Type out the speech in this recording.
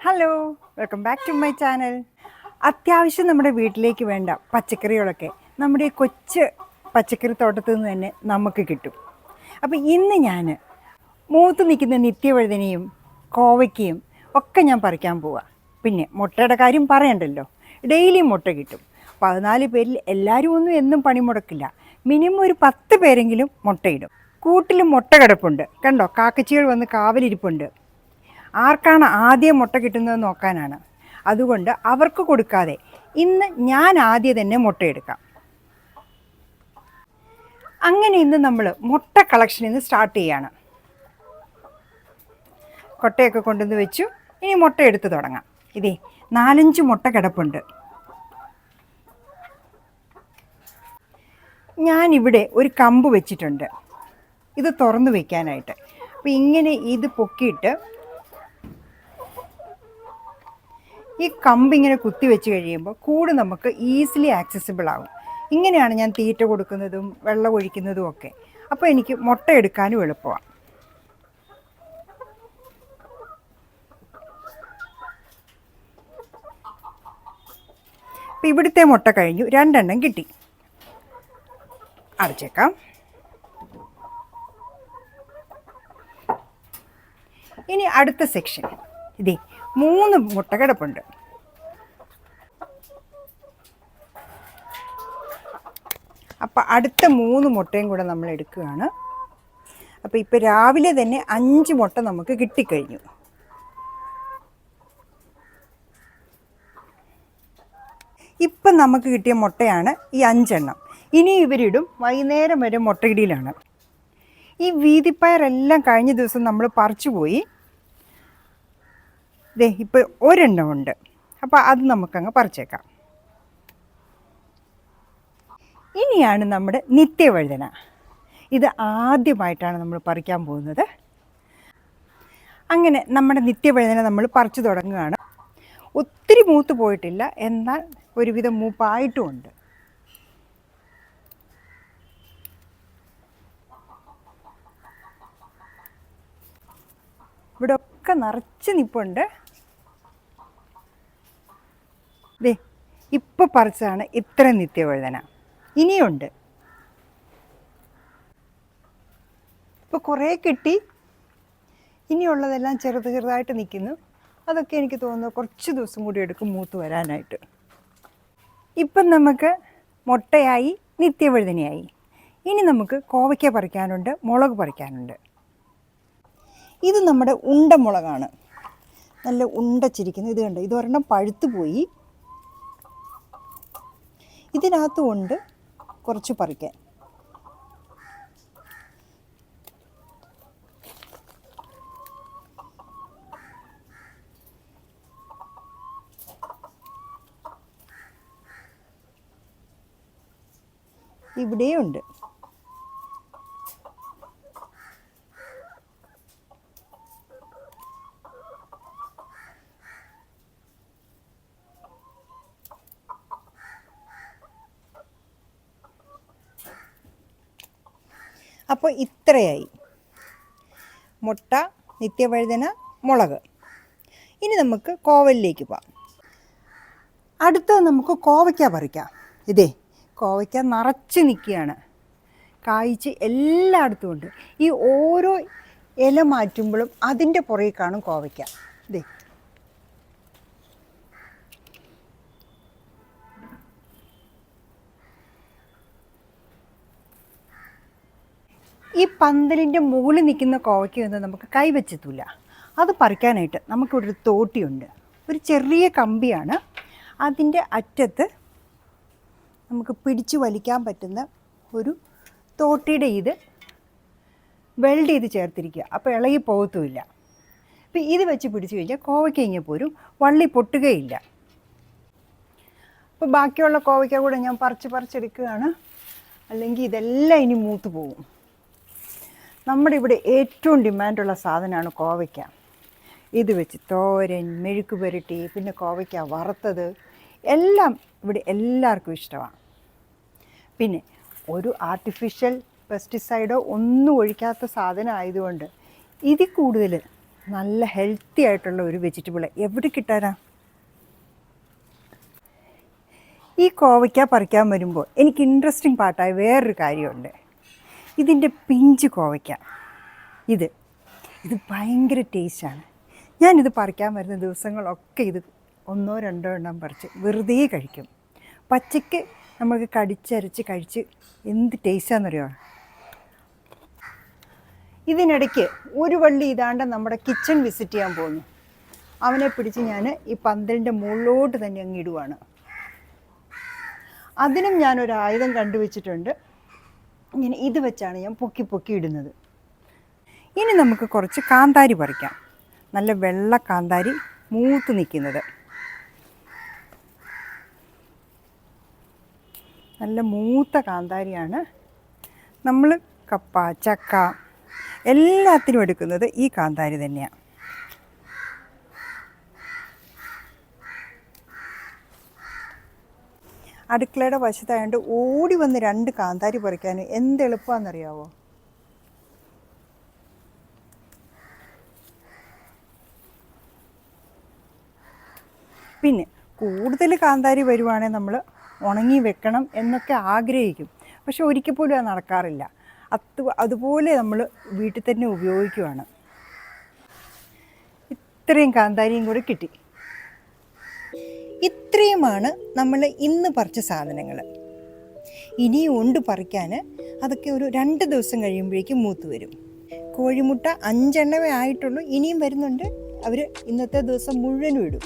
Hello, welcome back to my channel. അത്യാവശ്യം നമ്മുടെ വീട്ടിലേക്ക് വേണ്ട പച്ചക്കറികളൊക്കെ നമ്മുടെ ഈ കൊച്ച് പച്ചക്കറി തോട്ടത്തിൽ നിന്ന് തന്നെ നമുക്ക് കിട്ടും. അപ്പോൾ ഇന്ന് ഞാൻ മൂത്ത് നിൽക്കുന്ന നിത്യവഴുതനയും കോവയ്ക്കയും ഒക്കെ ഞാൻ പറിക്കാൻ പോവാം. പിന്നെ മുട്ടയുടെ കാര്യം പറയണ്ടല്ലോ, ഡെയിലി മുട്ട കിട്ടും. 14 പേരിൽ എല്ലാവരും ഒന്നും എന്നും പണിമുടക്കില്ല. മിനിമം ഒരു 10 പേരെങ്കിലും മുട്ടയിടും. കൂട്ടിൽ മുട്ട കിടപ്പുണ്ട്, കണ്ടോ, കാക്കച്ചികൾ വന്ന് കാവലിരിപ്പുണ്ട്. ആർക്കാണ് ആദ്യം മുട്ട കിട്ടുന്നത് നോക്കാനാണ്. അതുകൊണ്ട് അവർക്ക് കൊടുക്കാതെ ഇന്ന് ഞാൻ ആദ്യം തന്നെ മുട്ടയെടുക്കാം. അങ്ങനെ ഇന്ന് നമ്മൾ മുട്ട കളക്ഷൻ ഇന്ന് സ്റ്റാർട്ട് ചെയ്യാണ്. കൊട്ടയൊക്കെ കൊണ്ടുവന്ന് വെച്ചു. ഇനി മുട്ട എടുത്ത് തുടങ്ങാം. ഇതേ 4-5 മുട്ട കിടപ്പുണ്ട്. ഞാനിവിടെ ഒരു കമ്പ് വെച്ചിട്ടുണ്ട്, ഇത് തുറന്നു വയ്ക്കാനായിട്ട്. അപ്പോൾ ഇങ്ങനെ ഇത് പൊക്കിയിട്ട് ഈ കമ്പ് ഇങ്ങനെ കുത്തി വെച്ച് കഴിയുമ്പോൾ കൂട് നമുക്ക് ഈസിലി ആക്സസിബിൾ ആകും. ഇങ്ങനെയാണ് ഞാൻ തീറ്റ കൊടുക്കുന്നതും വെള്ളം ഒഴിക്കുന്നതും ഒക്കെ. അപ്പോൾ എനിക്ക് മുട്ട എടുക്കാനും എളുപ്പമാണ്. അപ്പോൾ ഇവിടുത്തെ മുട്ട കഴിഞ്ഞു, 2 എണ്ണം കിട്ടി. അടച്ചേക്കാം. ഇനി അടുത്ത സെക്ഷൻ, ഇതേ 3 മുട്ട കിടപ്പുണ്ട്. അപ്പം അടുത്ത 3 മുട്ടയും കൂടെ നമ്മൾ എടുക്കുകയാണ്. അപ്പോൾ ഇപ്പോൾ രാവിലെ തന്നെ 5 മുട്ട നമുക്ക് കിട്ടിക്കഴിഞ്ഞു. ഇപ്പം നമുക്ക് കിട്ടിയ മുട്ടയാണ് ഈ 5 എണ്ണം. ഇനി ഇവരിടും, വൈകുന്നേരം വരെ മുട്ടയിടിയിലാണ്. ഈ വീതിപ്പയറെല്ലാം കഴിഞ്ഞ ദിവസം നമ്മൾ പറിച്ചു പോയി. ദേ ഇപ്പോൾ 1 എണ്ണം ഉണ്ട്. അപ്പോൾ അത് നമുക്കങ്ങ് പറിച്ചേക്കാം. ഇനിയാണ് നമ്മുടെ നിത്യവഴുതന. ഇത് ആദ്യമായിട്ടാണ് നമ്മൾ പറിക്കാൻ പോകുന്നത്. അങ്ങനെ നമ്മുടെ നിത്യവഴുതന നമ്മൾ പറിച്ചു തുടങ്ങുകയാണ്. ഒത്തിരി മൂത്ത് പോയിട്ടില്ല, എന്നാൽ ഒരുവിധം മൂപ്പായിട്ടുമുണ്ട്. ഇവിടെ ഒക്കെ നിറച്ച് നിപ്പുണ്ട്. ദേ ഇപ്പോൾ പറിച്ചതാണ് ഇത്ര നിത്യവഴുതന. ഇനിയുണ്ട്. ഇപ്പോൾ കുറേ കിട്ടി. ഇനിയുള്ളതെല്ലാം ചെറുതായിട്ട് നിൽക്കുന്നു. അതൊക്കെ എനിക്ക് തോന്നുന്നു കുറച്ച് ദിവസം കൂടി എടുക്കും മൂത്ത് വരാനായിട്ട്. ഇപ്പം നമുക്ക് മുട്ടയായി, നിത്യവഴുതനയായി. ഇനി നമുക്ക് കോവയ്ക്ക പറിക്കാനുണ്ട്, മുളക് പറിക്കാനുണ്ട്. ഇത് നമ്മുടെ ഉണ്ടമുളകാണ്, നല്ല ഉണ്ടച്ചിരിക്കുന്നത്. ഇത് കണ്ടോ, ഇത് ഒരെണ്ണം പഴുത്തു പോയി. ഇതിനകത്തുമുണ്ട് കുറച്ച് പറിക്കാൻ. ഇവിടെയുണ്ട്. അപ്പോൾ ഇത്രയായി മുട്ട, നിത്യവഴുതന, മുളക്. ഇനി നമുക്ക് കോവലിലേക്ക് പോകാം. അടുത്തത് നമുക്ക് കോവയ്ക്ക പറിക്കാം. ഇതേ കോവയ്ക്ക നിറച്ച് നിൽക്കുകയാണ്, കായ്ച്ച് എല്ലായിടത്തും ഉണ്ട്. ഈ ഓരോ ഇല മാറ്റുമ്പോഴും അതിൻ്റെ പുറകെ കാണും കോവയ്ക്ക. ഇതേ ഈ പന്തലിൻ്റെ മുകളിൽ നിൽക്കുന്ന കോവയ്ക്കൊന്നും നമുക്ക് കൈവച്ചെത്തില്ല. അത് പറിക്കാനായിട്ട് നമുക്കിവിടെ ഒരു തോട്ടിയുണ്ട്. ഒരു ചെറിയ കമ്പിയാണ്. അതിൻ്റെ അറ്റത്ത് നമുക്ക് പിടിച്ചു വലിക്കാൻ പറ്റുന്ന ഒരു തോട്ടിയുടെ ഇത് വെൽഡ് ചെയ്ത് ചേർത്തിരിക്കുക. അപ്പോൾ ഇളകി പോകത്തുമില്ല. അപ്പോൾ ഇത് വെച്ച് പിടിച്ചു കഴിഞ്ഞാൽ കോവയ്ക്ക ഇങ്ങനെ പോരും, വള്ളി പൊട്ടുകയില്ല. അപ്പോൾ ബാക്കിയുള്ള കോവയ്ക്ക കൂടെ ഞാൻ പറിച്ചെടുക്കുകയാണ്, അല്ലെങ്കിൽ ഇതെല്ലാം ഇനി മൂത്ത് പോകും. നമ്മുടെ ഇവിടെ ഏറ്റവും ഡിമാൻഡുള്ള സാധനമാണ് കോവയ്ക്ക. ഇത് വെച്ച് തോരൻ, മെഴുക്ക് പുരട്ടി, പിന്നെ കോവയ്ക്ക വറുത്തത് എല്ലാം ഇവിടെ എല്ലാവർക്കും ഇഷ്ടമാണ്. പിന്നെ ഒരു ആർട്ടിഫിഷ്യൽ പെസ്റ്റിസൈഡോ ഒന്നും ഒഴിക്കാത്ത സാധനം ആയതുകൊണ്ട് ഇതിൽ കൂടുതൽ നല്ല ഹെൽത്തി ആയിട്ടുള്ള ഒരു വെജിറ്റബിൾ എവിടെ കിട്ടാനാ? ഈ കോവയ്ക്ക പറിക്കാൻ വരുമ്പോൾ എനിക്ക് ഇൻട്രസ്റ്റിംഗ് പാർട്ടായ വേറൊരു കാര്യമുണ്ട്. ഇതിൻ്റെ പിഞ്ച് കോവയ്ക്ക ഇത് ഭയങ്കര ടേസ്റ്റാണ്. ഞാനിത് പറിക്കാൻ വരുന്ന ദിവസങ്ങളൊക്കെ ഇത് 1-2 എണ്ണം പറിച്ച് വെറുതെ കഴിക്കും. പച്ചയ്ക്ക് നമുക്ക് കടിച്ചരച്ച് കഴിച്ച് എന്ത് ടേസ്റ്റാണെന്നറിയോ? ഇതിനിടയ്ക്ക് ഒരു വള്ളി ഇതാണ്ട് നമ്മുടെ കിച്ചൺ വിസിറ്റ് ചെയ്യാൻ പോകുന്നു. അവനെ പിടിച്ച് ഞാൻ ഈ പന്തലിൻ്റെ മുകളിലോട്ട് തന്നെ അങ്ങ് ഇടുവാണ്. അതിനും ഞാനൊരു ആയുധം കണ്ടുവച്ചിട്ടുണ്ട്. ഇങ്ങനെ ഇത് വെച്ചാണ് ഞാൻ പൊക്കി ഇടുന്നത്. ഇനി നമുക്ക് കുറച്ച് കാന്താരി പറിക്കാം. നല്ല വെള്ള കാന്താരി മൂത്ത് നിൽക്കുന്നത്. നല്ല മൂത്ത കാന്താരിയാണ്. നമ്മൾ കപ്പ, ചക്ക എല്ലാത്തിനും എടുക്കുന്നത് ഈ കാന്താരി തന്നെയാണ്. അടുക്കളയുടെ വശത്തായതുകൊണ്ട് ഓടി വന്ന് 2 കാന്താരി പറിക്കാൻ എന്ത് എളുപ്പമാണെന്നറിയാവോ? പിന്നെ കൂടുതൽ കാന്താരി വരുവാണെങ്കിൽ നമ്മൾ ഉണങ്ങി വെക്കണം എന്നൊക്കെ ആഗ്രഹിക്കും. പക്ഷെ ഒരിക്കൽ പോലും അത് നടക്കാറില്ല. അതുപോലെ നമ്മൾ വീട്ടിൽ തന്നെ ഉപയോഗിക്കുവാണ്. ഇത്രയും കാന്താരിയും കൂടി കിട്ടി. ഇത്രയുമാണ് നമ്മൾ ഇന്ന് പറിച്ച സാധനങ്ങൾ. ഇനിയും ഉണ്ട് പറിക്കാൻ. അതൊക്കെ ഒരു 2 ദിവസം കഴിയുമ്പോഴേക്കും മൂത്ത് വരും. കോഴിമുട്ട 5 എണ്ണമേ ആയിട്ടുള്ളൂ. ഇനിയും വരുന്നുണ്ട്. അവർ ഇന്നത്തെ ദിവസം മുഴുവനും ഇടും.